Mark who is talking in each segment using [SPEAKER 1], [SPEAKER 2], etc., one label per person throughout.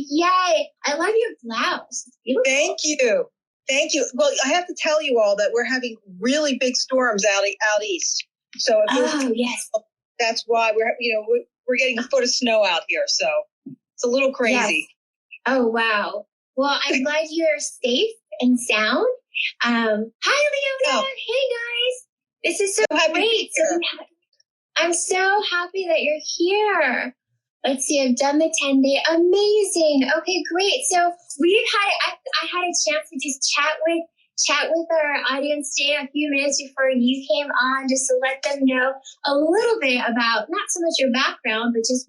[SPEAKER 1] Yay. I love your blouse. It's beautiful.
[SPEAKER 2] Thank you. Thank you. Well, I have to tell you all that we're having really big storms out east. So
[SPEAKER 1] yes.
[SPEAKER 2] That's why we're getting a foot of snow out here. So it's a little crazy.
[SPEAKER 1] Yes. Oh, wow. Well, I'm glad you're safe and sound. Hi, Leona.
[SPEAKER 2] Oh.
[SPEAKER 1] Hey, guys. This is so great. I'm so happy that you're here. Let's see, I've done the 10-day. Amazing. Okay, great. So I had a chance to just chat with our audience today a few minutes before you came on, just to let them know a little bit about not so much your background, but just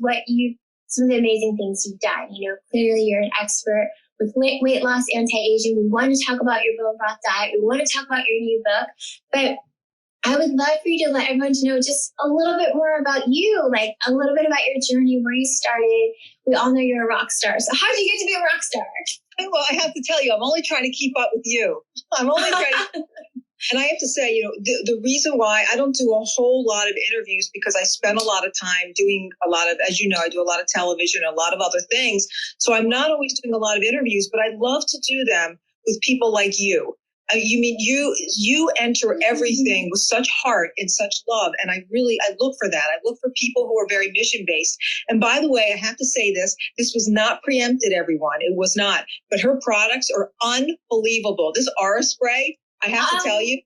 [SPEAKER 1] some of the amazing things you've done. Clearly you're an expert with weight loss, anti-aging. We want to talk about your bone broth diet. We want to talk about your new book, but I would love for you to let everyone to know just a little bit more about you, like a little bit about your journey, where you started. We all know you're a rock star. So how did you get to be a rock star?
[SPEAKER 2] Well, I have to tell you, I'm only trying to keep up with you. I'm only trying to, and I have to say, the reason why I don't do a whole lot of interviews, because I spend a lot of time doing a lot of, as you know, I do a lot of television, a lot of other things. So I'm not always doing a lot of interviews, but I love to do them with people like you. You enter everything with such heart and such love. And I look for that. I look for people who are very mission-based. And by the way, I have to say this was not preempted, everyone. It was not. But her products are unbelievable. This Aura spray, I have to tell you,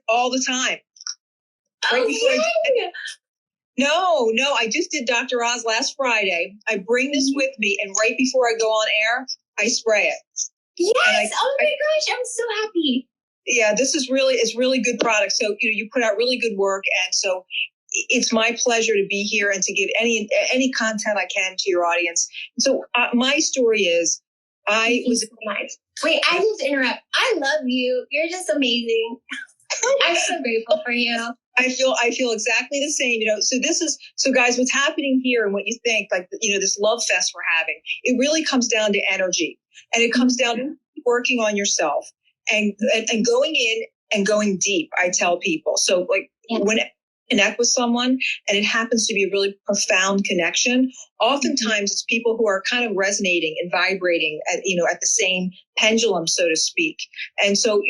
[SPEAKER 2] all the time. No, I just did Dr. Oz last Friday. I bring this with me, and right before I go on air, I spray it.
[SPEAKER 1] Yes. Oh my gosh. I'm so happy.
[SPEAKER 2] Yeah, it's really good product. So, you put out really good work. And so it's my pleasure to be here and to give any content I can to your audience. So my story is, Wait,
[SPEAKER 1] I just interrupt. I love you. You're just amazing. I'm so grateful for you.
[SPEAKER 2] I feel exactly the same, So guys, what's happening here and what you think, like, this love fest we're having, it really comes down to energy, and it comes down to working on yourself and going in and going deep. I tell people. So when I connect with someone and it happens to be a really profound connection, oftentimes it's people who are kind of resonating and vibrating at the same pendulum, so to speak. And so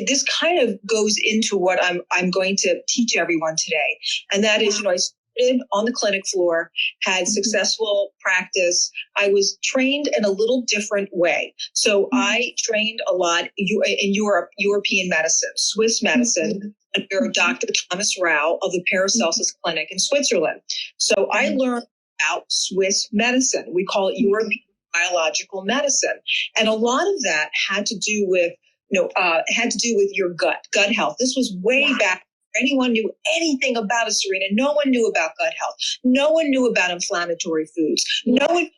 [SPEAKER 2] this kind of goes into what I'm going to teach everyone today. And that is, I started on the clinic floor, had successful practice. I was trained in a little different way. So I trained a lot in European medicine, Swiss medicine, under Dr. Thomas Rau of the Paracelsus Klinik in Switzerland. So I learned about Swiss medicine. We call it European biological medicine. And a lot of that had to do with, your gut health. This was way back. Anyone knew anything about it, Serena. No one knew about gut health. No one knew about inflammatory foods. No one knew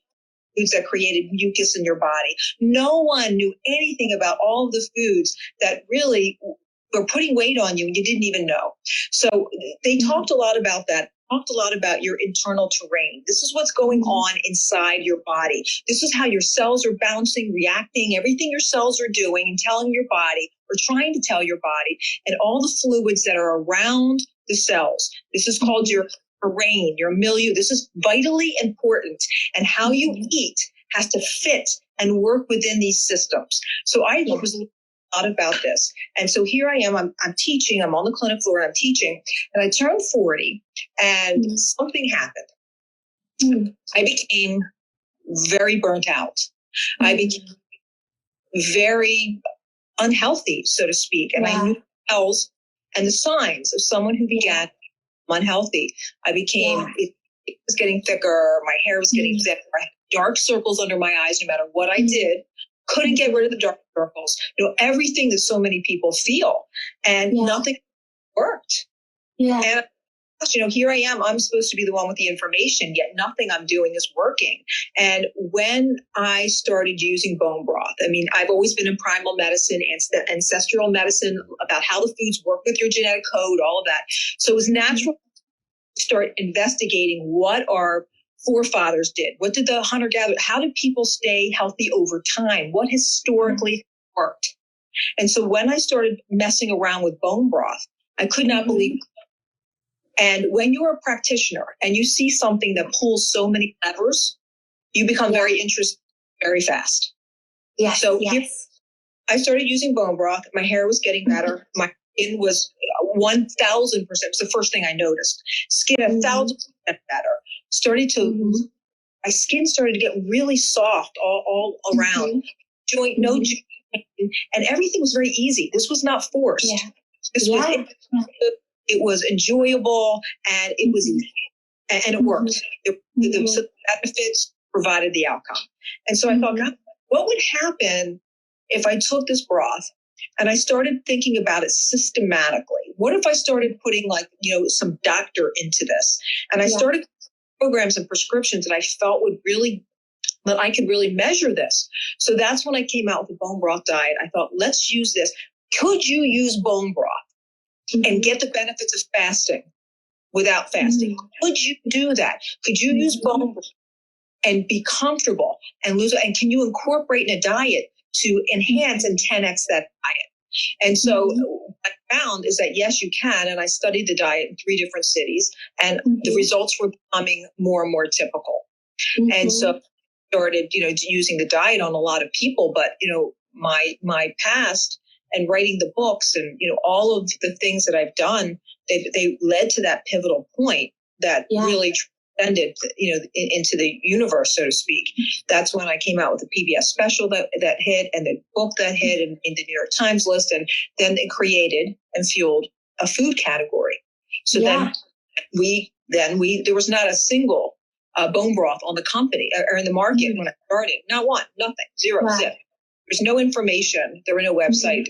[SPEAKER 2] foods that created mucus in your body. No one knew anything about all of the foods that really were putting weight on you and you didn't even know. So they talked a lot about that. Talked a lot about your internal terrain. This is what's going on inside your body. This is how your cells are bouncing, reacting, everything your cells are doing and telling your body, or trying to tell your body, and all the fluids that are around the cells. This is called your terrain, your milieu. This is vitally important. And how you eat has to fit and work within these systems. So I was a lot about this. And so here I am, I'm teaching, I'm on the clinic floor and I'm teaching, and I turned 40 and something happened. I became very burnt out. I became very unhealthy, so to speak. And I knew the tells and the signs of someone who began unhealthy. I became, it was getting thicker. My hair was getting thicker. I had dark circles under my eyes no matter what I did. Couldn't get rid of the dark circles. Everything that so many people feel, and nothing worked. Yeah. And here I am. I'm supposed to be the one with the information, yet nothing I'm doing is working. And when I started using bone broth, I've always been in primal medicine and ancestral medicine about how the foods work with your genetic code, all of that. So it was natural to start investigating what our forefathers did. What did the hunter-gatherer, how did people stay healthy over time? What historically worked? And so when I started messing around with bone broth, I could not believe it. And when you're a practitioner and you see something that pulls so many levers, you become very interested very fast.
[SPEAKER 1] Yes.
[SPEAKER 2] So
[SPEAKER 1] yes.
[SPEAKER 2] here, I started using bone broth. My hair was getting better. My skin was 1,000%. It was the first thing I noticed. Skin 1,000% better. Started to, my skin started to get really soft all around. No joint, and everything was very easy. This was not forced.
[SPEAKER 1] Yeah.
[SPEAKER 2] This was, it was enjoyable, and it was easy, and it worked. The benefits provided the outcome. And so I thought, God, what would happen if I took this broth and I started thinking about it systematically? What if I started putting some doctor into this? And I started programs and prescriptions that I felt that I could really measure this. So that's when I came out with the bone broth diet. I thought, let's use this. Could you use bone broth and get the benefits of fasting without fasting? Could you do that? Could you use bone broth and be comfortable and lose it? And can you incorporate in a diet to enhance and 10x that diet? And so what I found is that, yes, you can. And I studied the diet in 3 different cities, and the results were becoming more and more typical. And so started, using the diet on a lot of people, but, my past and writing the books and, all of the things that I've done, they led to that pivotal point that really transcended, into the universe, so to speak. That's when I came out with the PBS special that hit, and the book that hit in the New York Times list. And then it created and fueled a food category. So then there was not a single bone broth on the company or in the market when I started. Not one, nothing, zero, zip. There's no information. There were no website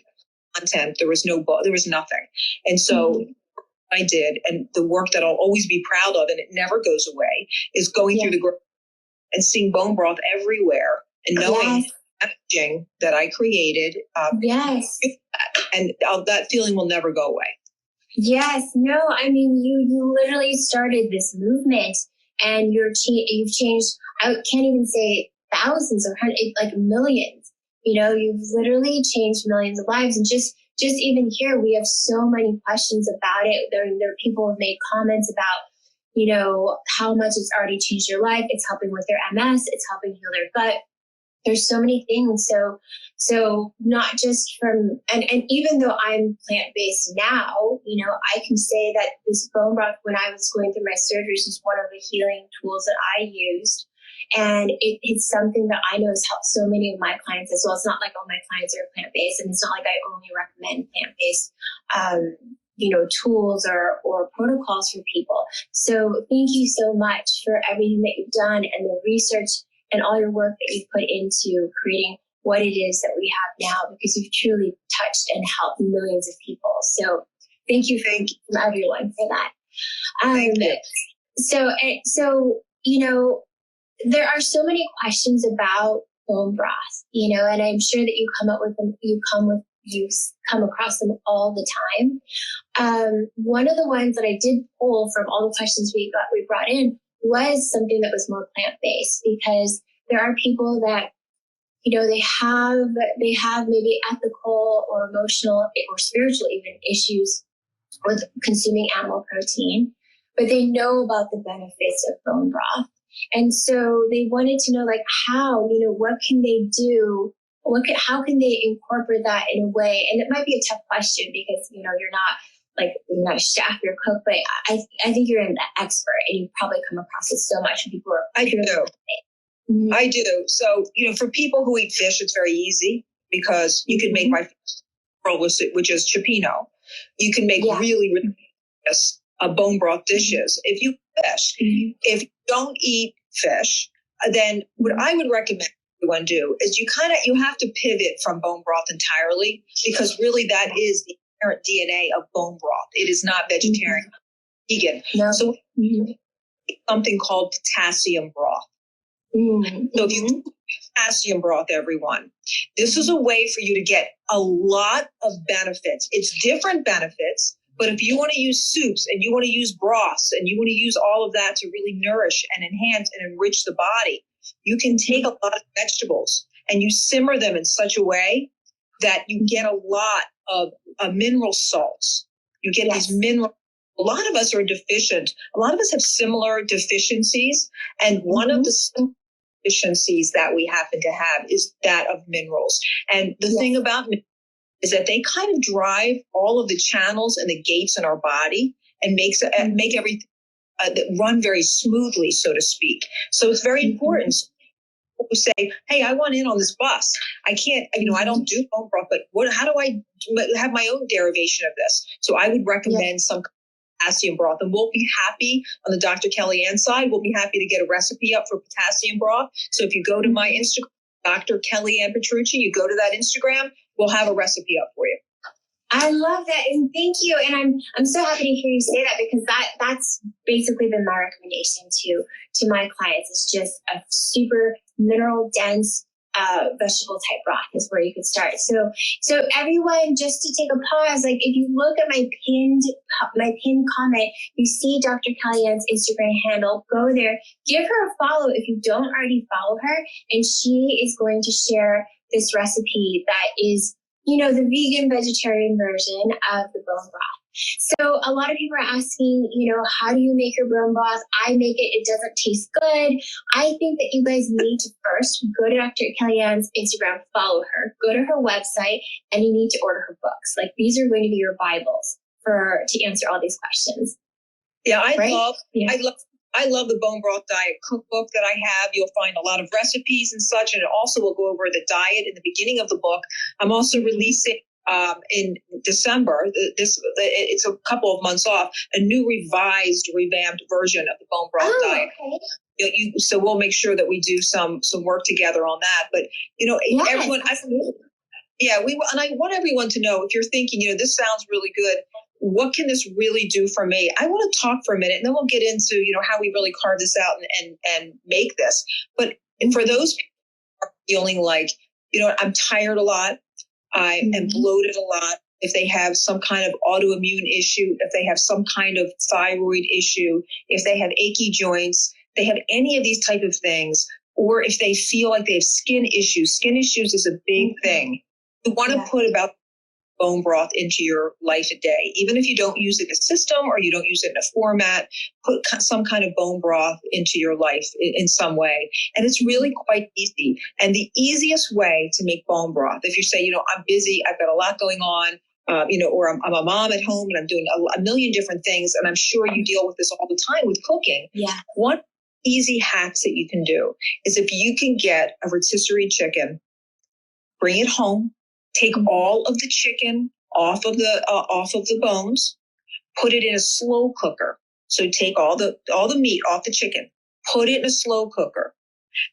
[SPEAKER 2] content. There was no book. There was nothing. And so I did, and the work that I'll always be proud of, and it never goes away, is going through the grocery and seeing bone broth everywhere and knowing the packaging that I created. And that feeling will never go away.
[SPEAKER 1] Yes. No, I mean, you literally started this movement. And you've changed, I can't even say thousands or hundreds, like millions. You've literally changed millions of lives. And just even here, we have so many questions about it. There are people who have made comments about, how much it's already changed your life. It's helping with their MS. It's helping heal their gut. There's so many things. So not just from, and even though I'm plant-based now, I can say that this bone broth, when I was going through my surgeries, is one of the healing tools that I used. And it's something that I know has helped so many of my clients as well. It's not like all my clients are plant-based, and it's not like I only recommend plant-based, tools or protocols for people. So thank you so much for everything that you've done and the research and all your work that you've put into creating what it is that we have now, because you've truly touched and helped millions of people. So thank you from everyone for that.
[SPEAKER 2] Thank you.
[SPEAKER 1] So, there are so many questions about bone broth, and I'm sure that you come across them all the time. One of the ones that I did pull from all the questions we brought in was something that was more plant-based, because there are people that, they have maybe ethical or emotional or spiritual even issues with consuming animal protein, but they know about the benefits of bone broth. And so they wanted to know, how, what can they do? How can they incorporate that in a way? And it might be a tough question because, you're not a chef or cook, but I think you're an expert, and you probably come across it so much when people are.
[SPEAKER 2] I do. I do. So, for people who eat fish, it's very easy, because you can make my which is cioppino. You can make really, really bone broth dishes. If you fish, if you don't eat fish, then what I would recommend everyone do is you have to pivot from bone broth entirely, because really that is the inherent DNA of bone broth. It is not vegetarian, vegan. No. So something called potassium broth. So if you potassium broth, everyone, this is a way for you to get a lot of benefits. It's different benefits, but if you want to use soups and you want to use broths and you want to use all of that to really nourish and enhance and enrich the body, you can take a lot of vegetables and you simmer them in such a way that you get a lot of mineral salts. You get these minerals. A lot of us are deficient. A lot of us have similar deficiencies. And one of the deficiencies that we happen to have is that of minerals. And the thing about minerals is that they kind of drive all of the channels and the gates in our body and make everything run very smoothly, so to speak. So it's very important. Who say, hey, I want in on this bus. I can't, I don't do bone broth, but how do I have my own derivation of this? So I would recommend some potassium broth, and we'll be happy on the Dr. Kellyann side. We'll be happy to get a recipe up for potassium broth. So if you go to my Instagram, Dr. Kellyann Petrucci, you go to that Instagram, we'll have a recipe up for you.
[SPEAKER 1] I love that, and thank you. And I'm so happy to hear you say that, because that's basically been my recommendation to my clients. It's just a super mineral dense vegetable type broth is where you could start. So everyone, just to take a pause, like if you look at my pinned comment, you see Dr. Kellyan's Instagram handle. Go there, give her a follow if you don't already follow her, and she is going to share this recipe that is, the vegan vegetarian version of the bone broth. So a lot of people are asking, how do you make your bone broth? I make it. It doesn't taste good. I think that you guys need to first go to Dr. Kellyan's Instagram, follow her, go to her website, and you need to order her books. Like, these are going to be your Bibles to answer all these questions.
[SPEAKER 2] Yeah, I love the Bone Broth Diet cookbook that I have. You'll find a lot of recipes and such, and it also will go over the diet in the beginning of the book. I'm also releasing in December, it's a couple of months off, a new revamped version of the Bone Broth Diet. Okay. So we'll make sure that we do some work together on that. But, everyone, and I want everyone to know, if you're thinking, this sounds really good, what can this really do for me? I want to talk for a minute, and then we'll get into, how we really carve this out and make this. But for those people who are feeling like, I'm tired a lot, I am bloated a lot, if they have some kind of autoimmune issue, if they have some kind of thyroid issue, if they have achy joints, they have any of these type of things, or if they feel like they have skin issues. Skin issues is a big thing. You want to put about bone broth into your life a day. Even if you don't use it in a system or you don't use it in a format, put some kind of bone broth into your life in some way. And it's really quite easy. And the easiest way to make bone broth, if you say, I'm busy, I've got a lot going on, or I'm a mom at home and I'm doing a million different things, and I'm sure you deal with this all the time with cooking. Yeah. One easy hacks that you can do is, if you can get a rotisserie chicken, bring it home, take all of the chicken off of the bones, put it in a slow cooker. So take all the meat off the chicken, put it in a slow cooker.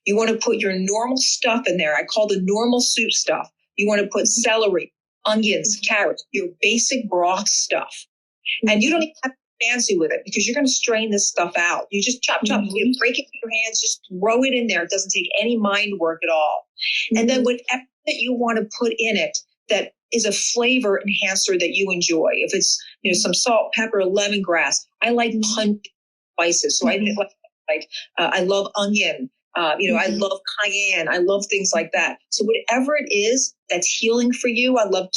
[SPEAKER 2] You want to put your normal stuff in there. I call the normal soup stuff. You want to put celery, onions, carrots, your basic broth stuff. And you don't even have to be fancy with it, because you're going to strain this stuff out. You just chop, you break it with your hands, just throw it in there. It doesn't take any mind work at all. And then whatever that you want to put in it that is a flavor enhancer that you enjoy. If it's, some salt, pepper, lemongrass. I like pungent spices. So I love onion. I love cayenne. I love things like that. So whatever it is that's healing for you, I love,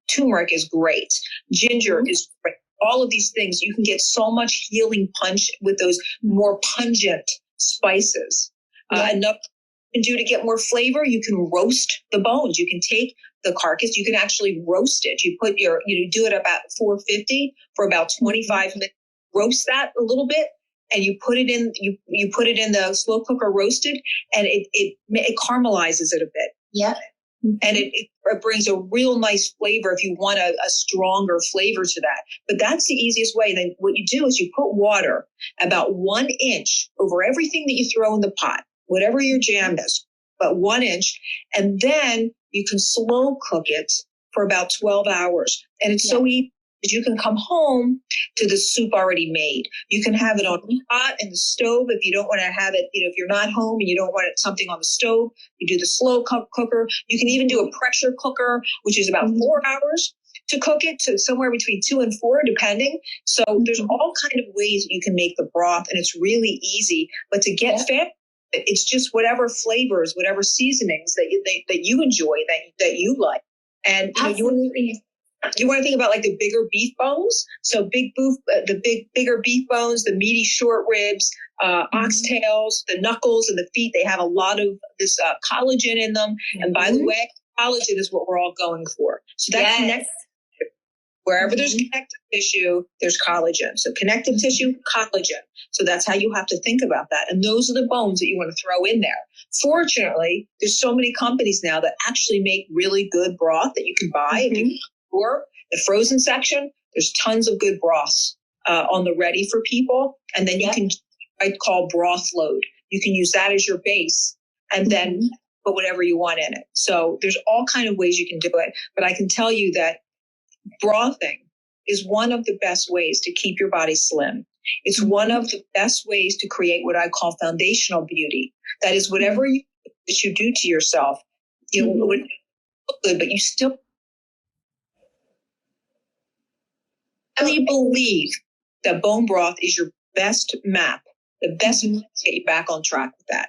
[SPEAKER 2] turmeric is great. Ginger is great. All of these things, you can get so much healing punch with those more pungent spices. Enough you can do to get more flavor. You can roast the bones. You can take the carcass. You can actually roast it. You do it about 450 for about 25 minutes. Roast that a little bit, and you put it in. You put it in the slow cooker roasted, and it caramelizes it a bit. Yeah. And it brings a real nice flavor if you want a stronger flavor to that. But that's the easiest way. Then what you do is you put water about 1 inch over everything that you throw in the pot, whatever your jam is, about 1 inch. And then you can slow cook it for about 12 hours. And it's so easy, because you can come home to the soup already made. You can have it on the pot and the stove if you don't want to have it, if you're not home and you don't want something on the stove, you do the slow cooker. You can even do a pressure cooker, which is about 4 hours to cook it, to somewhere between 2 and 4, depending. So there's all kind of ways you can make the broth, and it's really easy. But to get fancy, it's just whatever flavors, whatever seasonings that you enjoy, that you like. And you want to think about like the bigger beef bones. So bigger beef bones, the meaty short ribs, oxtails, the knuckles and the feet, they have a lot of this collagen in them. And by the way, collagen is what we're all going for. So that connects. Wherever there's connective tissue, there's collagen. So connective tissue, collagen. So that's how you have to think about that. And those are the bones that you want to throw in there. Fortunately, there's so many companies now that actually make really good broth that you can buy. If you or the frozen section, there's tons of good broths on the ready for people. And then you can, I'd call broth load. You can use that as your base and then put whatever you want in it. So there's all kind of ways you can do it. But I can tell you that brothing is one of the best ways to keep your body slim. It's one of the best ways to create what I call foundational beauty. That is whatever you do to yourself, you know, would look good, but you still really believe that bone broth is your best map, the best way to get you back on track with that.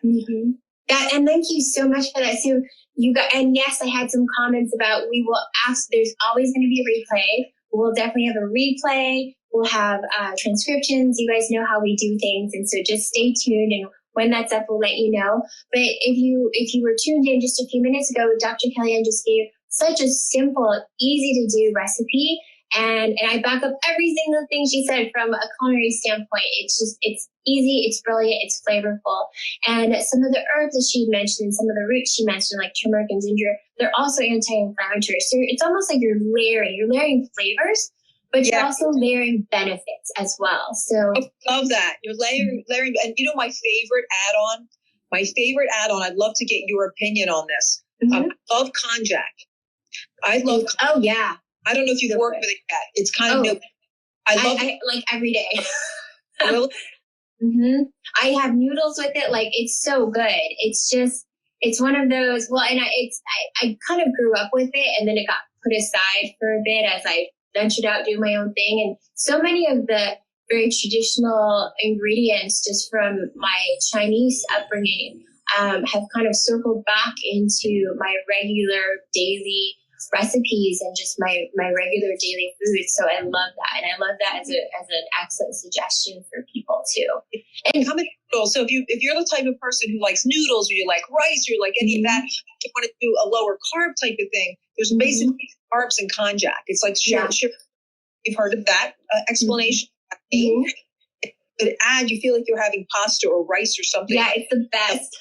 [SPEAKER 1] That, and thank you so much for that. So you got, and yes, I had some comments about, we will ask, there's always going to be a replay. We'll definitely have a replay. We'll have transcriptions. You guys know how we do things. And so just stay tuned. And when that's up, we'll let you know. But if you were tuned in just a few minutes ago, Dr. Kellyann just gave such a simple, easy to do recipe. And I back up every single thing she said from a culinary standpoint. It's easy, it's brilliant, it's flavorful. And some of the herbs that she mentioned, some of the roots she mentioned, like turmeric and ginger, they're also anti-inflammatory. So it's almost like you're layering flavors, but you're also layering benefits as well. So
[SPEAKER 2] I love that. You're layering, and you know, my favorite add-on, I'd love to get your opinion on this. I love konjac. I love I don't know if you've worked with it yet. It's kind of new. I like every day. Really?
[SPEAKER 1] I have noodles with it. Like, it's so good. It's one of those, well, and I kind of grew up with it, and then it got put aside for a bit as I ventured out doing my own thing. And so many of the very traditional ingredients just from my Chinese upbringing have kind of circled back into my regular daily recipes and just my regular daily food. So I love that. And I love that as an excellent suggestion for people too.
[SPEAKER 2] And come in noodles. So if you're the type of person who likes noodles, or you like rice, or you like any of that, you want to do a lower carb type of thing, there's basically carbs in konjac. It's like sugar. You've heard of that explanation? But you feel like you're having pasta or rice or something.
[SPEAKER 1] Yeah, it's the best.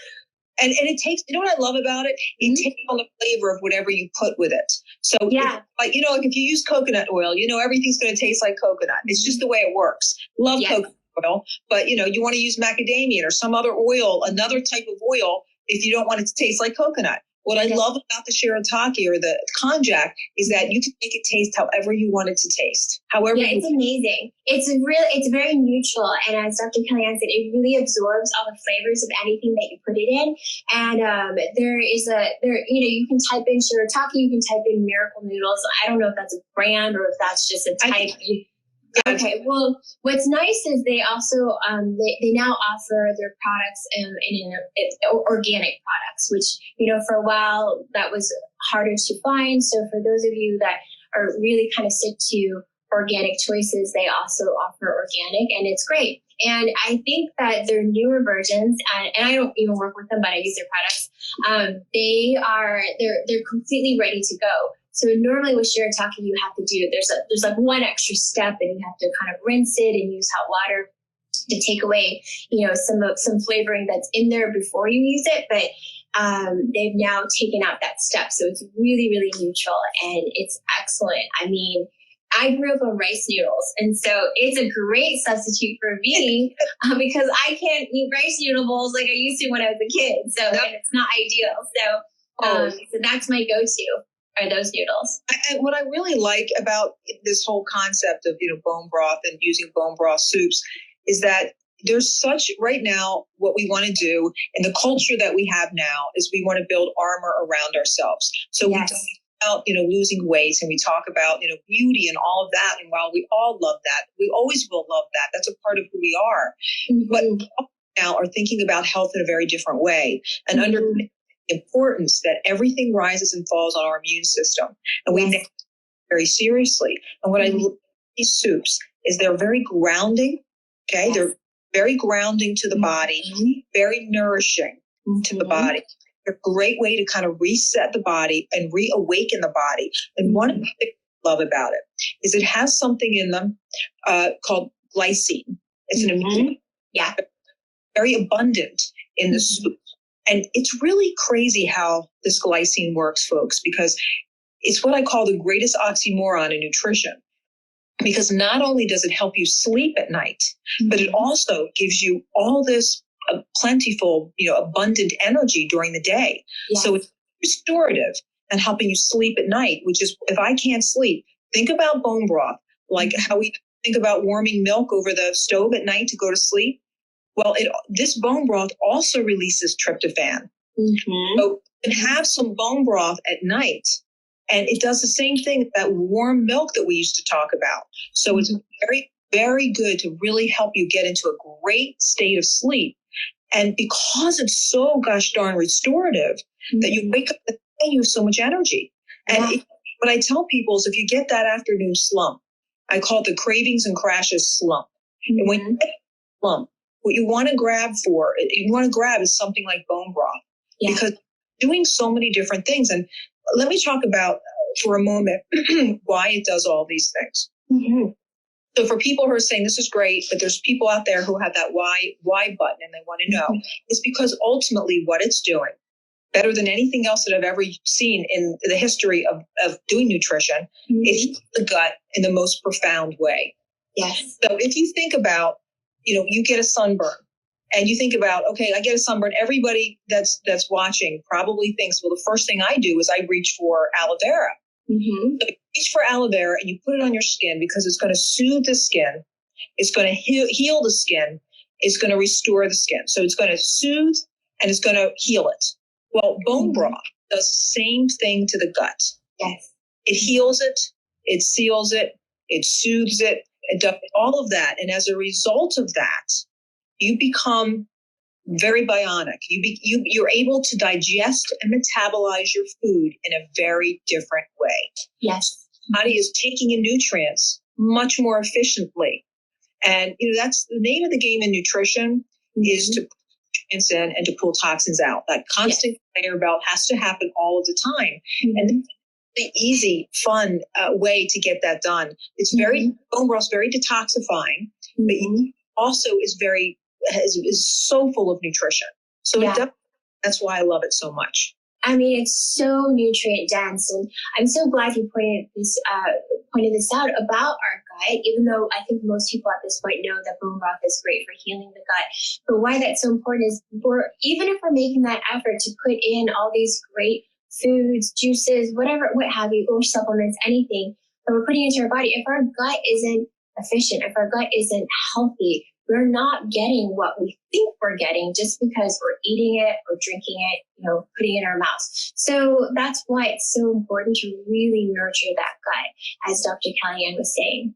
[SPEAKER 2] And it takes, you know what I love about it? It takes on the flavor of whatever you put with it. So like, you know, like if you use coconut oil, you know, everything's going to taste like coconut. It's just the way it works. Love coconut oil, but you know, you want to use macadamia or some other oil, another type of oil, if you don't want it to taste like coconut. What I love about the shirataki or the konjac is that you can make it taste however you want it to taste. However,
[SPEAKER 1] it's amazing. It's very neutral, and as Dr. Kellyann said, it really absorbs all the flavors of anything that you put it in. And you can type in shirataki, you can type in Miracle Noodles. I don't know if that's a brand or if that's just a type. Okay. Well, what's nice is they also they now offer their products in organic products, which, you know, for a while that was harder to find. So for those of you that are really kind of stick to organic choices, they also offer organic, and it's great. And I think that their newer versions, and I don't even work with them, but I use their products. They're completely ready to go. So normally with shirataki, you have to do, there's like one extra step, and you have to kind of rinse it and use hot water to take away, you know, some flavoring that's in there before you use it. But they've now taken out that step. So it's really, really neutral, and it's excellent. I mean, I grew up on rice noodles, and so it's a great substitute for me because I can't eat rice noodle bowls like I used to when I was a kid. So and it's not ideal. So that's my go-to. Are those noodles.
[SPEAKER 2] And what I really like about this whole concept of, you know, bone broth and using bone broth soups is that there's such, right now, what we want to do in the culture that we have now is we want to build armor around ourselves. So we talk about, you know, losing weight, and we talk about, you know, beauty and all of that. And while we all love that, we always will love that. That's a part of who we are. But now are thinking about health in a very different way and understanding importance that everything rises and falls on our immune system, and we take it very seriously. And what I love these soups is they're very grounding. Okay, they're very grounding to the body, very nourishing to the body. A great way to kind of reset the body and reawaken the body. And one of the things I love about it is it has something in them called glycine. It's an immune, very abundant in the soup. And it's really crazy how this glycine works, folks, because it's what I call the greatest oxymoron in nutrition. Because not only does it help you sleep at night, but it also gives you all this plentiful, abundant energy during the day. Yes. So it's restorative and helping you sleep at night, which is, if I can't sleep, think about bone broth, like how we think about warming milk over the stove at night to go to sleep. Well, this bone broth also releases tryptophan. So you can have some bone broth at night, and it does the same thing, that warm milk that we used to talk about. So it's very, very good to really help you get into a great state of sleep. And because it's so gosh darn restorative, that you wake up and you have so much energy. And what I tell people is, if you get that afternoon slump, I call it the cravings and crashes slump. And when you get a slump, what you want to grab is something like bone broth, because doing so many different things. And let me talk about for a moment why it does all these things. So for people who are saying this is great, but there's people out there who have that why button and they want to know, it's because ultimately what it's doing, better than anything else that I've ever seen in the history of doing nutrition, it heals the gut in the most profound way. Yes. So if you think about, you get a sunburn and you think about, okay, I get a sunburn. Everybody that's watching probably thinks, well, the first thing I do is I reach for aloe vera. So you reach for aloe vera and you put it on your skin because it's going to soothe the skin. It's going to heal the skin. It's going to restore the skin. So it's going to soothe and it's going to heal it. Well, bone broth does the same thing to the gut. Yes. It heals it. It seals it. It soothes it. It does all of that. And as a result of that, you become very bionic. You're able to digest and metabolize your food in a very different way. Yes. Body is taking in nutrients much more efficiently. And that's the name of the game in nutrition, is to put nutrients in and to pull toxins out. That constant conveyor belt has to happen all of the time. And the easy, fun way to get that done. It's bone broth is very detoxifying, but also is so full of nutrition. So that's why I love it so much.
[SPEAKER 1] I mean, it's so nutrient dense, and I'm so glad you pointed this out about our gut, even though I think most people at this point know that bone broth is great for healing the gut. But why that's so important is even if we're making that effort to put in all these great foods, juices, what have you, or supplements, anything that we're putting into our body, if our gut isn't efficient, if our gut isn't healthy, we're not getting what we think we're getting just because we're eating it or drinking it, putting it in our mouths. So that's why it's so important to really nurture that gut, as Dr. Kellyann was saying.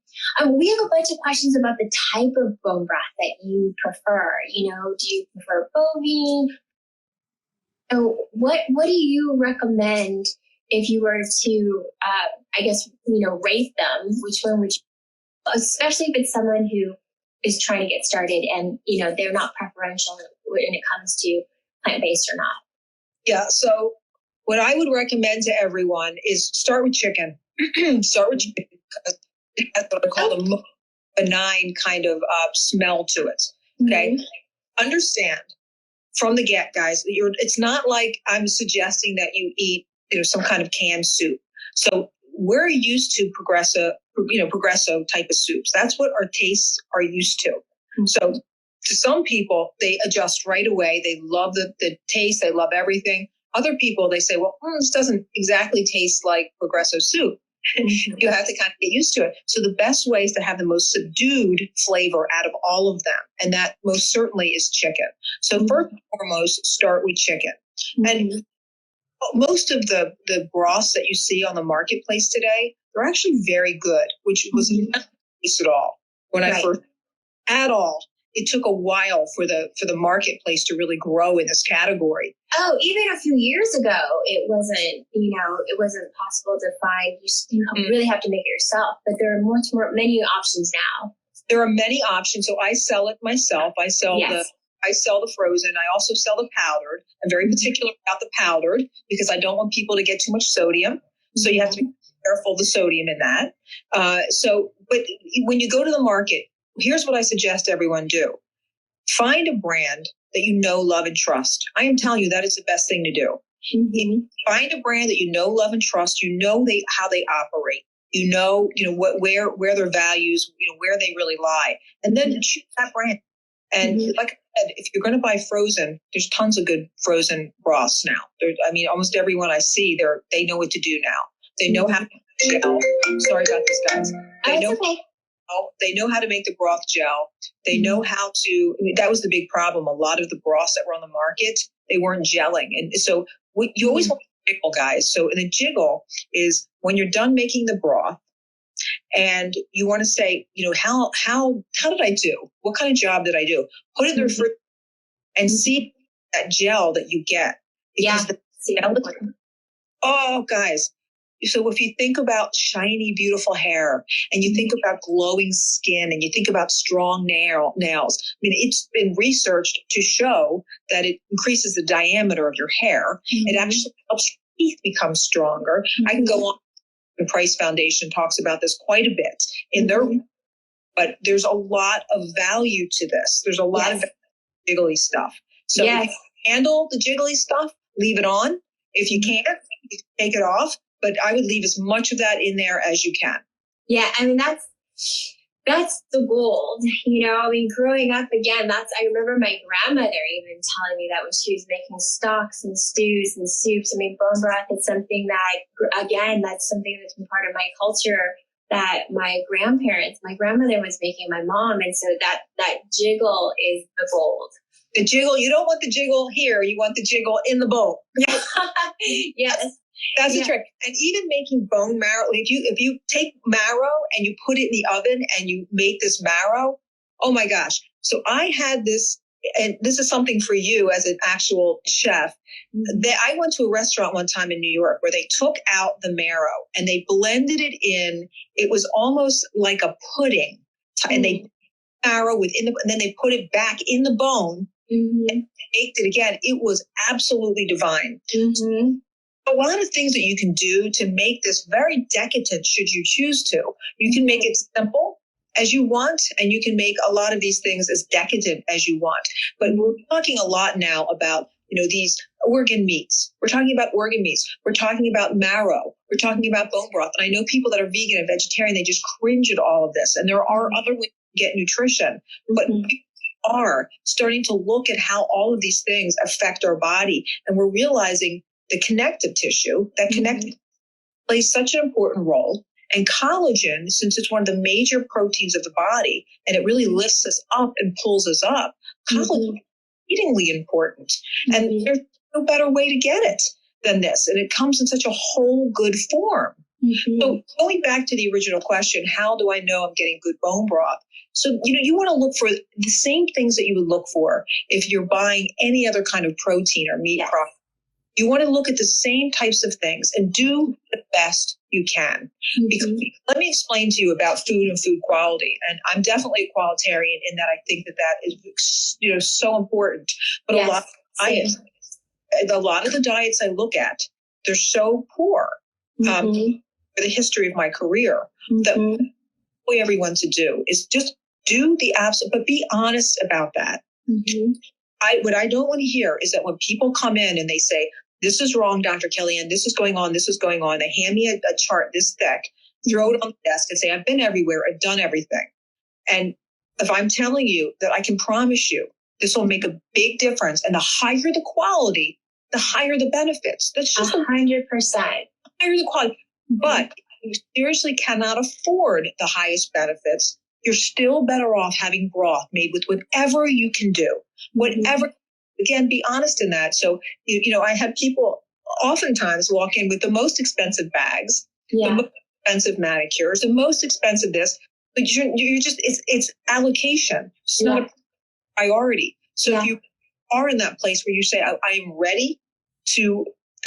[SPEAKER 1] We have a bunch of questions about the type of bone broth that you prefer. Do you prefer bovine? So what do you recommend if you were to, rate them? Which one would you, especially if it's someone who is trying to get started and, they're not preferential when it comes to plant-based or not?
[SPEAKER 2] Yeah. So what I would recommend to everyone is start with chicken. Start with chicken because it has what I call the most benign kind of smell to it. Okay. Understand from the get, guys, it's not like I'm suggesting that you eat, some kind of canned soup. So we're used to Progresso type of soups. That's what our tastes are used to. So to some people, they adjust right away. They love the taste. They love everything. Other people, they say, well, this doesn't exactly taste like Progresso soup. You have to kind of get used to it. So the best way is to have the most subdued flavor out of all of them. And that most certainly is chicken. So first and foremost, start with chicken. And most of the broths that you see on the marketplace today, they're actually very good, which was not the case at all when I first at all. It took a while for the marketplace to really grow in this category.
[SPEAKER 1] Oh, even a few years ago, it wasn't possible to find. You really have to make it yourself. But there are many options now.
[SPEAKER 2] There are many options. So I sell it myself. I sell the frozen. I also sell the powdered. I'm very particular about the powdered because I don't want people to get too much sodium. So you have to be careful of the sodium in that. But when you go to the market, here's what I suggest everyone do. Find a brand that you know, love, and trust. I am telling you that is the best thing to do. Mm-hmm. Find a brand that you know, love, and trust. You know how they operate. You know where their values, where they really lie, and then choose that brand. And like I said, if you're going to buy frozen, there's tons of good frozen broths now. Almost everyone I see, they know what to do now. They know how to make gel. Sorry about this, guys. They know how to make the broth gel. They know how to. That was the big problem. A lot of the broths that were on the market, they weren't gelling, and so you always want to jiggle, guys. So the jiggle is when you're done making the broth, and you want to say, how did I do? What kind of job did I do? Put it in the refrigerator and see that gel that you get. Because the gel, guys. So if you think about shiny, beautiful hair, and you think about glowing skin, and you think about strong nails, it's been researched to show that it increases the diameter of your hair. It actually helps your teeth become stronger. I can go on. The Price Foundation talks about this quite a bit in their, but there's a lot of value to this. There's a lot of jiggly stuff. So if you handle the jiggly stuff, leave it on. If you can't, you can take it off. But I would leave as much of that in there as you can.
[SPEAKER 1] Yeah, that's the gold. Growing up, again, I remember my grandmother even telling me that when she was making stocks and stews and soups. Bone broth is something that, again, that's something that's been part of my culture that my grandmother was making my mom. And so that jiggle is the gold.
[SPEAKER 2] The jiggle, you don't want the jiggle here. You want the jiggle in the bowl.
[SPEAKER 1] Yes.
[SPEAKER 2] That's the trick. And even making bone marrow, if you take marrow and you put it in the oven and you make this marrow, oh my gosh. So I had this, and this is something for you as an actual chef. I went to a restaurant one time in New York where they took out the marrow and they blended it in. It was almost like a pudding. And they marrow and then they put it back in the bone and baked it again. It was absolutely divine. A lot of things that you can do to make this very decadent, should you choose to. You can make it simple as you want, and you can make a lot of these things as decadent as you want. But we're talking a lot now about, these organ meats. We're talking about organ meats. We're talking about marrow. We're talking about bone broth. And I know people that are vegan and vegetarian, they just cringe at all of this. And there are other ways to get nutrition. But we are starting to look at how all of these things affect our body. And we're realizing the connective tissue, that connective plays such an important role. And collagen, since it's one of the major proteins of the body, and it really lifts us up and pulls us up, collagen is exceedingly important. And there's no better way to get it than this. And it comes in such a whole good form. So going back to the original question, how do I know I'm getting good bone broth? So, you want to look for the same things that you would look for if you're buying any other kind of protein or meat product. You want to look at the same types of things and do the best you can. Because let me explain to you about food and food quality. And I'm definitely a qualitarian in that I think that is, so important. But a lot of the diets I look at, they're so poor for the history of my career that what everyone to do is just do the absolute, but be honest about that. What I don't want to hear is that when people come in and they say, this is wrong, Dr. Kellyann, this is going on, they hand me a chart this thick, throw it on the desk and say, I've been everywhere, I've done everything. And if I'm telling you that I can promise you, this will make a big difference. And the higher the quality, the higher the benefits. That's just
[SPEAKER 1] 100%.
[SPEAKER 2] Higher the quality. But if you seriously cannot afford the highest benefits, you're still better off having broth made with whatever you can do. Whatever, again, be honest in that. So, I have people oftentimes walk in with the most expensive bags, the most expensive manicures, the most expensive this, but you're just, it's allocation. It's not a priority. So if you are in that place where you say, I am ready to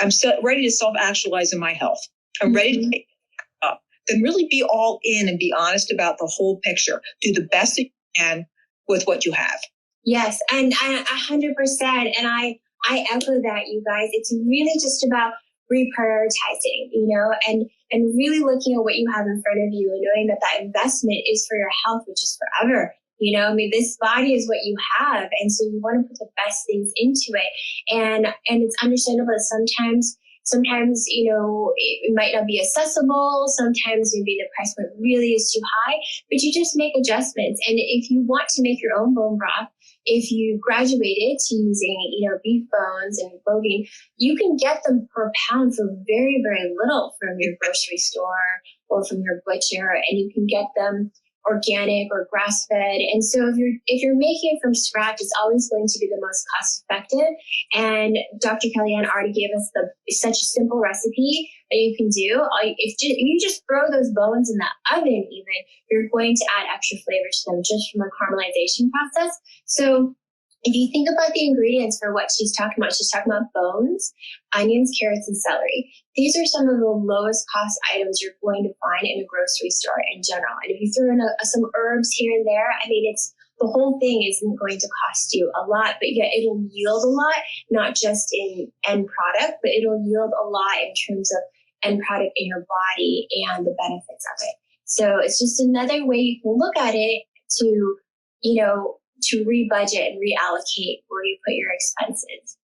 [SPEAKER 2] self-actualize in my health. I'm ready to take it up. then really be all in and be honest about the whole picture. Do the best that you can with what you have.
[SPEAKER 1] Yes, and 100%. And I echo that, you guys. It's really just about reprioritizing, and really looking at what you have in front of you and knowing that that investment is for your health, which is forever. This body is what you have. And so you want to put the best things into it. And it's understandable that sometimes, it might not be accessible. Sometimes maybe the price point really is too high, but you just make adjustments. And if you want to make your own bone broth, if you graduated to using, beef bones and bovine, you can get them per pound for very, very little from your grocery store or from your butcher, and you can get them organic or grass-fed. And so if you're making it from scratch, it's always going to be the most cost-effective. And Dr. Kellyann already gave us such a simple recipe that you can do. If you just throw those bones in the oven, even, you're going to add extra flavor to them just from a caramelization process. So if you think about the ingredients for what she's talking about bones, onions, carrots, and celery. These are some of the lowest cost items you're going to find in a grocery store in general. And if you throw in some herbs here and there, the whole thing isn't going to cost you a lot, but yet it'll yield a lot, not just in end product, but it'll yield a lot in terms of end product in your body and the benefits of it. So it's just another way you can look at it to rebudget and reallocate where you put your expenses.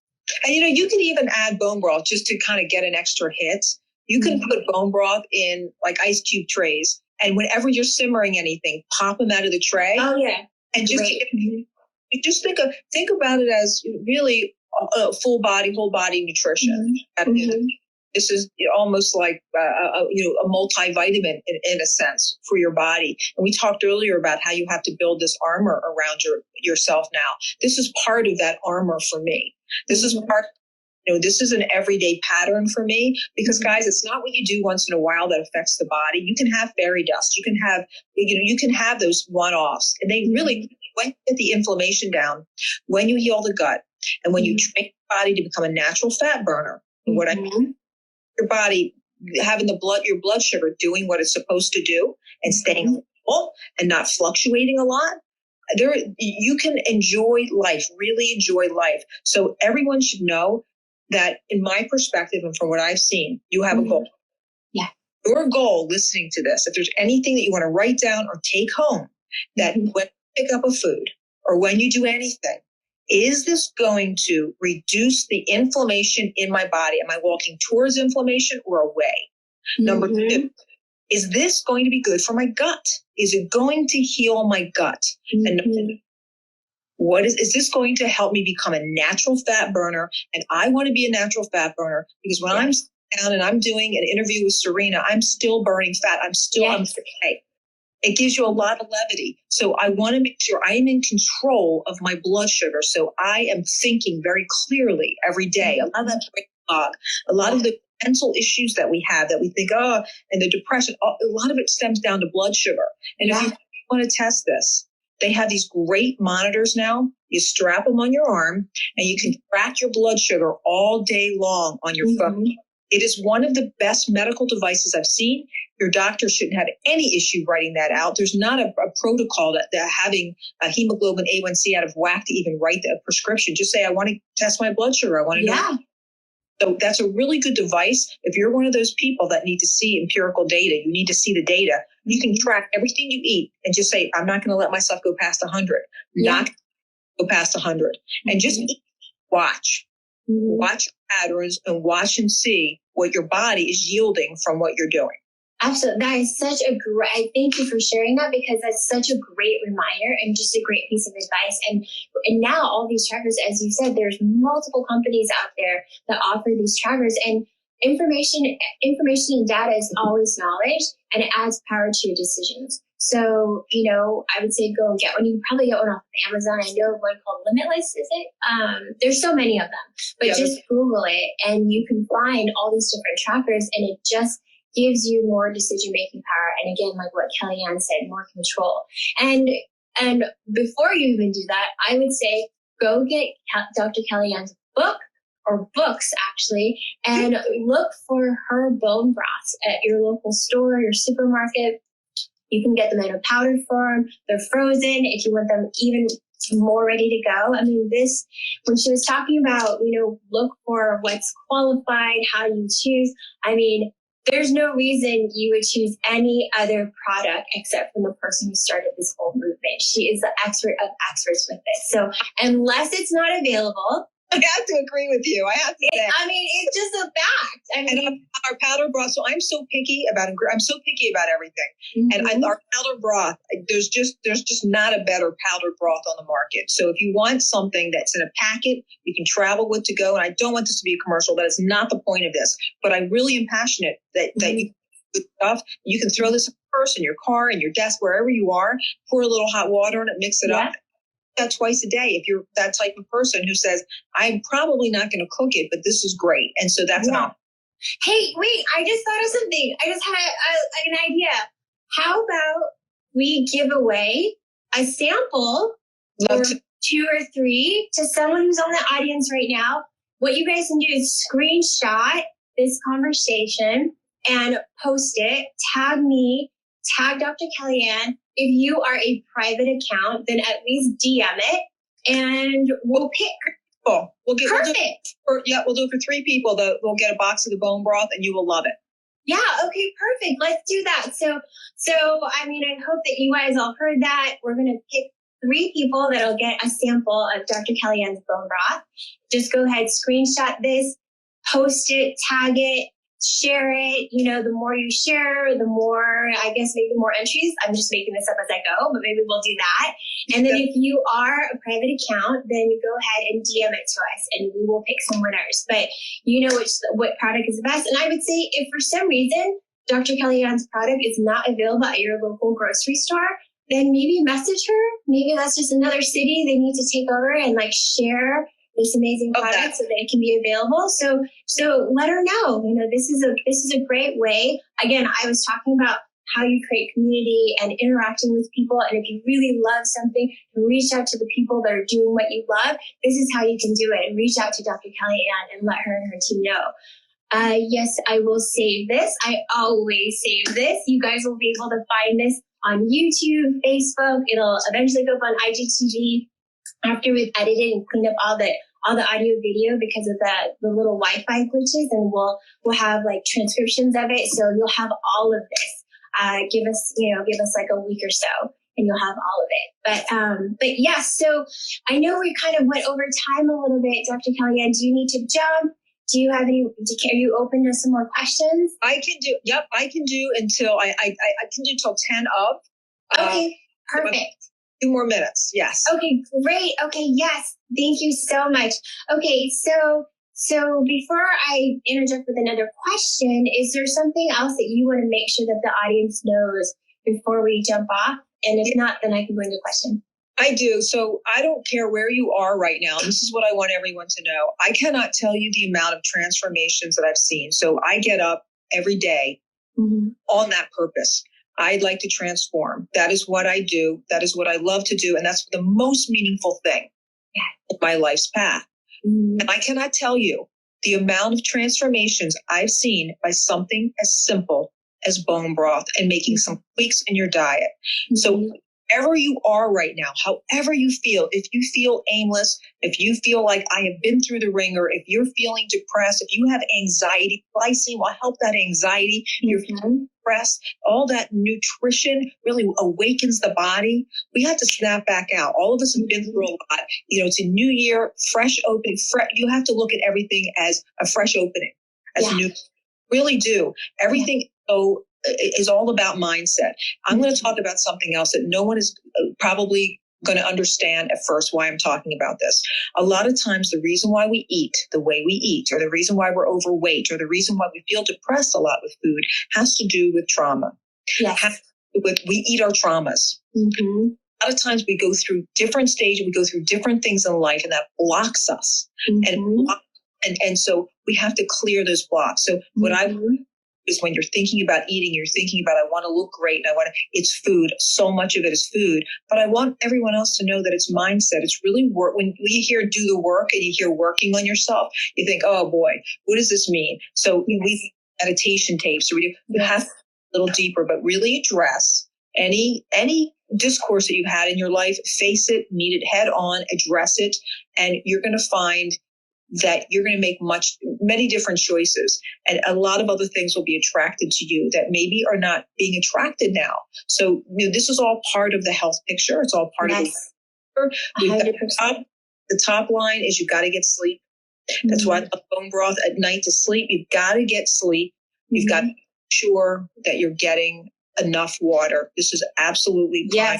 [SPEAKER 2] And, you can even add bone broth just to kind of get an extra hit. You can put bone broth in like ice cube trays. And whenever you're simmering anything, pop them out of the tray.
[SPEAKER 1] Oh, yeah.
[SPEAKER 2] And just think about it as really a whole body nutrition. Mm-hmm. This is almost like a multivitamin in a sense for your body. And we talked earlier about how you have to build this armor around yourself now. This is part of that armor for me. This is part. This is an everyday pattern for me because, guys, it's not what you do once in a while that affects the body. You can have fairy dust. You can have those one-offs, and they really, when you get the inflammation down, when you heal the gut, and when you train your body to become a natural fat burner. And what I mean, your body having your blood sugar doing what it's supposed to do and staying full and not fluctuating a lot. You can enjoy life, really enjoy life. So everyone should know that, in my perspective and from what I've seen, you have a goal.
[SPEAKER 1] Yeah.
[SPEAKER 2] Your goal, listening to this, if there's anything that you want to write down or take home, that when you pick up a food or when you do anything, is this going to reduce the inflammation in my body? Am I walking towards inflammation or away? Number two, is this going to be good for my gut? Is it going to heal my gut? And is this going to help me become a natural fat burner? And I want to be a natural fat burner because when I'm down and I'm doing an interview with Serena, I'm still burning fat. I'm okay. It gives you a lot of levity. So I want to make sure I am in control of my blood sugar. So I am thinking very clearly every day. A lot of that brain fog, a lot of the mental issues that we have that we think, and the depression, a lot of it stems down to blood sugar. And if you want to test this, they have these great monitors now. You strap them on your arm and you can track your blood sugar all day long on your phone. It is one of the best medical devices I've seen. Your doctor shouldn't have any issue writing that out. There's not a protocol that having a hemoglobin A1C out of whack to even write the prescription. Just say, I want to test my blood sugar. I want to know. So that's a really good device. If you're one of those people that need to see empirical data, you need to see the data. You can track everything you eat and just say, I'm not going to let myself go past 100. Not go past 100. And just watch. Watch patterns and watch and see what your body is yielding from what you're doing.
[SPEAKER 1] Absolutely. That is such a great, thank you for sharing that because that's such a great reminder and just a great piece of advice. And now all these trackers, as you said, there's multiple companies out there that offer these trackers, and information and data is always knowledge, and it adds power to your decisions. So, I would say go and get one. You can probably get one off of Amazon. I know one called Limitless, is it? There's so many of them, but just Google it and you can find all these different trackers, and it just gives you more decision-making power. And again, like what Kellyann said, more control. And before you even do that, I would say, go get Dr. Kellyan's book, or books actually, and look for her bone broths at your local store, your supermarket. You can get them in a powdered form. They're frozen if you want them even more ready to go. I mean, this, when she was talking about, look for what's qualified, how you choose, I mean, there's no reason you would choose any other product except from the person who started this whole movement. She is the expert of experts with this. So unless it's not available,
[SPEAKER 2] I have to agree with you. I have to say.
[SPEAKER 1] It's just a fact.
[SPEAKER 2] And our powder broth. So I'm so picky about everything.
[SPEAKER 1] Mm-hmm.
[SPEAKER 2] And our powder broth, there's just not a better powder broth on the market. So if you want something that's in a packet, you can travel with to go. And I don't want this to be a commercial. That is not the point of this. But I really am passionate that you good stuff. You can throw this in your purse, in your car, in your desk, wherever you are. Pour a little hot water in it, mix it up. That twice a day if you're that type of person who says, I'm probably not going to cook it, but this is great. And so that's an option.
[SPEAKER 1] Hey, wait, I just thought of something. I just had an idea. How about we give away a sample or 2 or 3 to someone who's on the audience right now? What you guys can do is screenshot this conversation and post it, tag me, tag Dr. Kellyann. If you are a private account, then at least DM it, and we'll pick.
[SPEAKER 2] Cool.
[SPEAKER 1] Perfect.
[SPEAKER 2] We'll do it for 3 people. We'll get a box of the bone broth, and you will love it.
[SPEAKER 1] Yeah. Okay. Perfect. Let's do that. So I mean, I hope that you guys all heard that. We're gonna pick 3 people that'll get a sample of Dr. Kellyann's bone broth. Just go ahead, screenshot this, post it, tag it, share it. The more you share, the more, I guess, maybe more entries. I'm just making this up as I go, but maybe we'll do that. And then if you are a private account, then you go ahead and DM it to us and we will pick some winners. But what product is the best. And I would say if for some reason Dr. Kellyan's product is not available at your local grocery store, then maybe message her. Maybe that's just another city they need to take over and share this amazing product so that it can be available. So let her know. This is a great way. Again, I was talking about how you create community and interacting with people. And if you really love something, reach out to the people that are doing what you love. This is how you can do it. And reach out to Dr. Kellyann and let her and her team know. Yes, I will save this. I always save this. You guys will be able to find this on YouTube, Facebook. It'll eventually go up on IGTV after we've edited and cleaned up all the audio video because of the little Wi-Fi glitches, and we'll have transcriptions of it. So you'll have all of this. Give us a week or so and you'll have all of it. But yes, so I know we kind of went over time a little bit. Dr. Kellyann, do you need to jump? Do you have any, are you open to some more questions?
[SPEAKER 2] I can do until I can do till 10 of.
[SPEAKER 1] Okay, perfect.
[SPEAKER 2] 2 more minutes. Yes.
[SPEAKER 1] Okay, great. Okay, yes. Thank you so much. Okay, so before I interject with another question, is there something else that you want to make sure that the audience knows before we jump off? And if not, then I can go into question.
[SPEAKER 2] I do. So I don't care where you are right now. This is what I want everyone to know. I cannot tell you the amount of transformations that I've seen. So I get up every day on that purpose. I'd like to transform. That is what I do. That is what I love to do. And that's the most meaningful thing in my life's path. And I cannot tell you the amount of transformations I've seen by something as simple as bone broth and making some tweaks in your diet. So wherever you are right now, however you feel, if you feel aimless, if you feel like I have been through the ringer, if you're feeling depressed, if you have anxiety, glycine will help that anxiety. You're feeling depressed, all that nutrition really awakens the body. We have to snap back out. All of us have been through a lot. It's a new year, fresh opening. You have to look at everything as a fresh opening, as a new. Really do. Everything is all about mindset. I'm going to talk about something else that no one is probably going to understand at first why I'm talking about this. A lot of times the reason why we eat the way we eat, or the reason why we're overweight, or the reason why we feel depressed a lot with food has to do with trauma.
[SPEAKER 1] Yes.
[SPEAKER 2] We eat our traumas. A lot of times we go through different stages, we go through different things in life, and that blocks us. And so we have to clear those blocks. So what I is when you're thinking about eating, you're thinking about, I want to look great and it's food. So much of it is food, but I want everyone else to know that it's mindset. It's really work. When you hear do the work and you hear working on yourself, you think, oh boy, what does this mean? So we meditation tapes, so we have a little deeper, but really address any discourse that you've had in your life, face it, meet it head on, address it, and you're going to find that you're going to make many different choices, and a lot of other things will be attracted to you that maybe are not being attracted now. So this is all part of the health picture. It's all part of the top line is you've got to get sleep. That's why I love bone broth at night to sleep. You've got to get sleep. You've got to make sure that you're getting enough water. This is absolutely prime.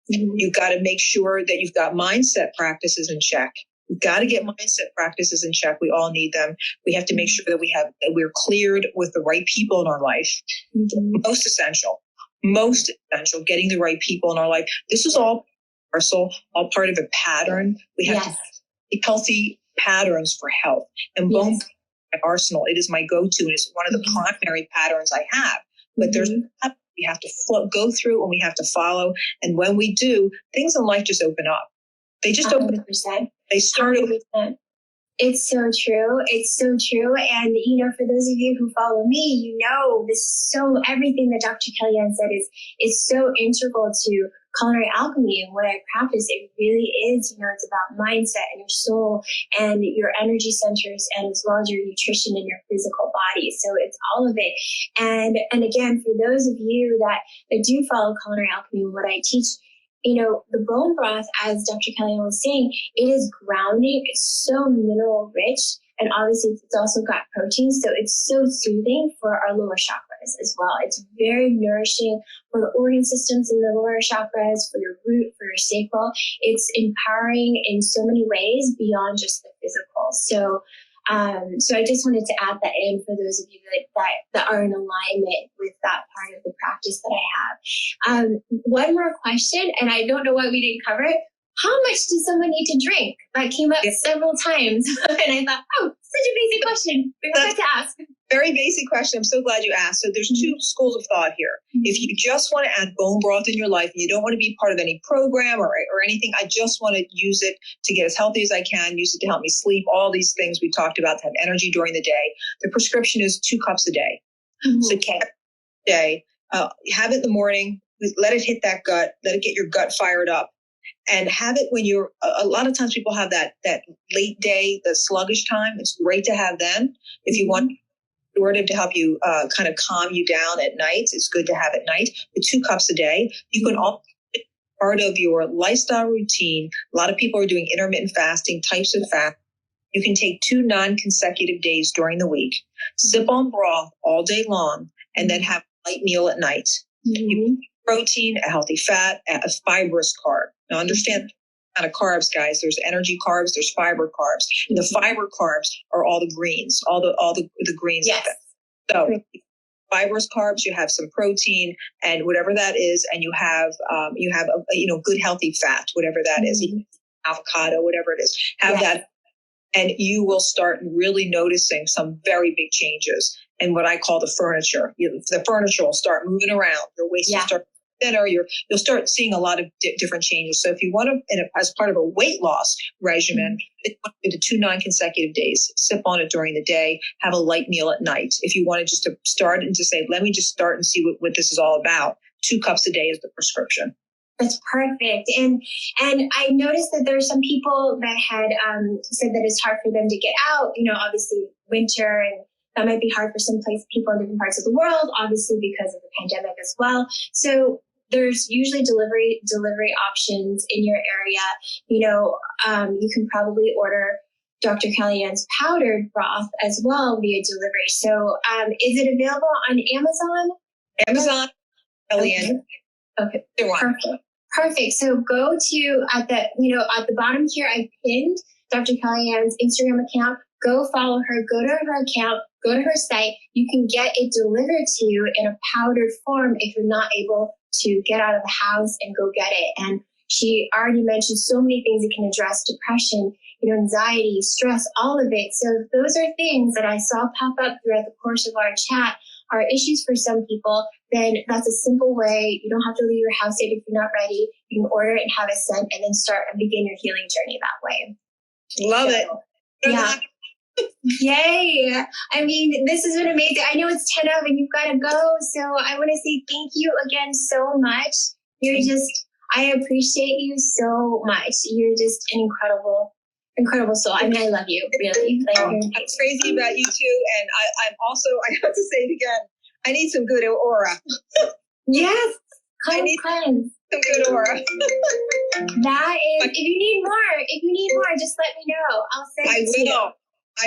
[SPEAKER 2] You've got to make sure that you've got mindset practices in check. We've got to get mindset practices in check. We all need them. We have to make sure that we're cleared with the right people in our life. Most essential, getting the right people in our life. This is all all part of a pattern. We have to make healthy patterns for health. And bone arsenal, it is my go-to, and it's one of the primary patterns I have. But there's we have to go through and we have to follow. And when we do, things in life just open up. They just
[SPEAKER 1] 100%.
[SPEAKER 2] open up. They start.
[SPEAKER 1] 100%. It's so true. It's so true. And, for those of you who follow me, everything that Dr. Kellyann said is so integral to culinary alchemy and what I practice. It really is, it's about mindset and your soul and your energy centers, and as well as your nutrition and your physical body. So it's all of it. And again, for those of you that do follow culinary alchemy, what I teach, the bone broth, as Dr. Kellyann was saying, it is grounding. It's so mineral rich. And obviously it's also got protein. So it's so soothing for our lower chakras as well. It's very nourishing for the organ systems in the lower chakras, for your root, for your sacral. It's empowering in so many ways beyond just the physical. So I just wanted to add that in for those of you that are in alignment with that part of the practice that I have. One more question, and I don't know why we didn't cover it. How much does someone need to drink? That came up several times. And I thought, such a basic question. We forgot to ask.
[SPEAKER 2] Very basic question. I'm so glad you asked. So there's two schools of thought here. If you just want to add bone broth in your life and you don't want to be part of any program or anything, I just want to use it to get as healthy as I can, use it to help me sleep, all these things we talked about, to have energy during the day. The prescription is 2 cups a day. So day, have it in the morning, let it hit that gut, let it get your gut fired up. And have it when you're, a lot of times people have that late day, the sluggish time. It's great to have then. If you want to help you kind of calm you down at night, it's good to have at night. The 2 cups a day. You can also make part of your lifestyle routine. A lot of people are doing intermittent fasting, types of fast. You can take 2 non-consecutive days during the week, sip on broth all day long, and then have a light meal at night. You protein, a healthy fat, a fibrous carb. Now understand kind of carbs, guys. There's energy carbs, there's fiber carbs. And the fiber carbs are all the greens, all the greens.
[SPEAKER 1] Yes.
[SPEAKER 2] So fibrous carbs, you have some protein and whatever that is, and you have a good healthy fat, whatever that is, avocado, whatever it is. Have that, and you will start really noticing some very big changes. And what I call the furniture. The furniture will start moving around. Your waist will start thinner. You'll start seeing a lot of different changes. So if you want to, as part of a weight loss regimen, do the 2 non-consecutive days, sip on it during the day, have a light meal at night. If you wanted just to start and to say, let me just start and see what this is all about, 2 cups a day is the prescription.
[SPEAKER 1] That's perfect. And I noticed that there are some people that had said that it's hard for them to get out, obviously winter, and that might be hard for some people in different parts of the world, obviously because of the pandemic as well. So there's usually delivery options in your area. You can probably order Dr. Kellyan's powdered broth as well via delivery. So is it available on Amazon?
[SPEAKER 2] Amazon, Kellyann.
[SPEAKER 1] Okay. Perfect. So go to at the bottom here, I pinned Dr. Kellyan's Instagram account. Go follow her, go to her account, go to her site. You can get it delivered to you in a powdered form if you're not able to get out of the house and go get it. And she already mentioned so many things it can address: depression, anxiety, stress, all of it. So those are things that I saw pop up throughout the course of our chat are issues for some people, then that's a simple way. You don't have to leave your house yet if you're not ready. You can order it and have it sent and then start and begin your healing journey that way.
[SPEAKER 2] Love it.
[SPEAKER 1] Yeah. Yay. I mean, this has been amazing. I know it's 10 of and you've got to go. So I want to say thank you again so much. I appreciate you so much. You're just an incredible soul. I mean, I love you, really.
[SPEAKER 2] I'm crazy about you too. And I'm also, I have to say it again, I need some good aura.
[SPEAKER 1] Yes.
[SPEAKER 2] I need some good aura.
[SPEAKER 1] That is, if you need more, just let me know. I'll send it to you.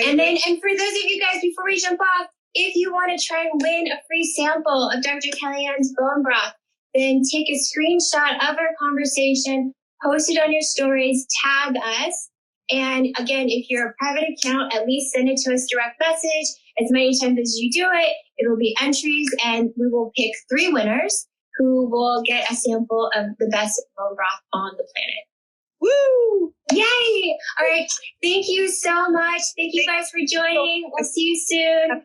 [SPEAKER 1] And for those of you guys, before we jump off, if you want to try and win a free sample of Dr. Kellyan's bone broth, then take a screenshot of our conversation, post it on your stories, tag us. And again, if you're a private account, at least send it to us direct message. As many times as you do it, it will be entries, and we will pick 3 winners who will get a sample of the best bone broth on the planet.
[SPEAKER 2] Woo!
[SPEAKER 1] Yay! All right. Thank you so much. Thank you guys for joining. We'll see you soon.